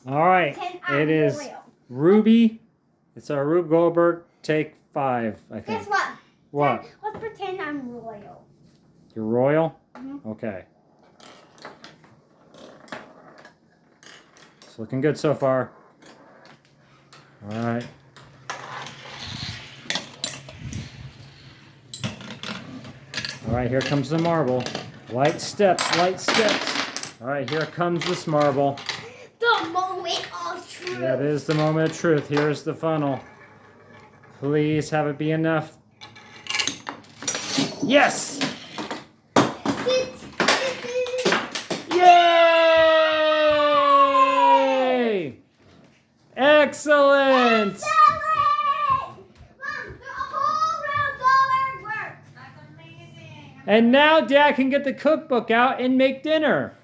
All right. It is Rube. It's our Rube Goldberg. Take 5, I think. Guess what? What? Let's pretend I'm royal. You're royal? Mm-hmm. Okay. It's looking good so far. All right. All right, here comes the marble. Light steps, light steps. All right, here comes this marble. The moment of truth. That is the moment of truth. Here's the funnel. Please have it be enough. Yes! Yay! Excellent! And now Dad can get the cookbook out and make dinner.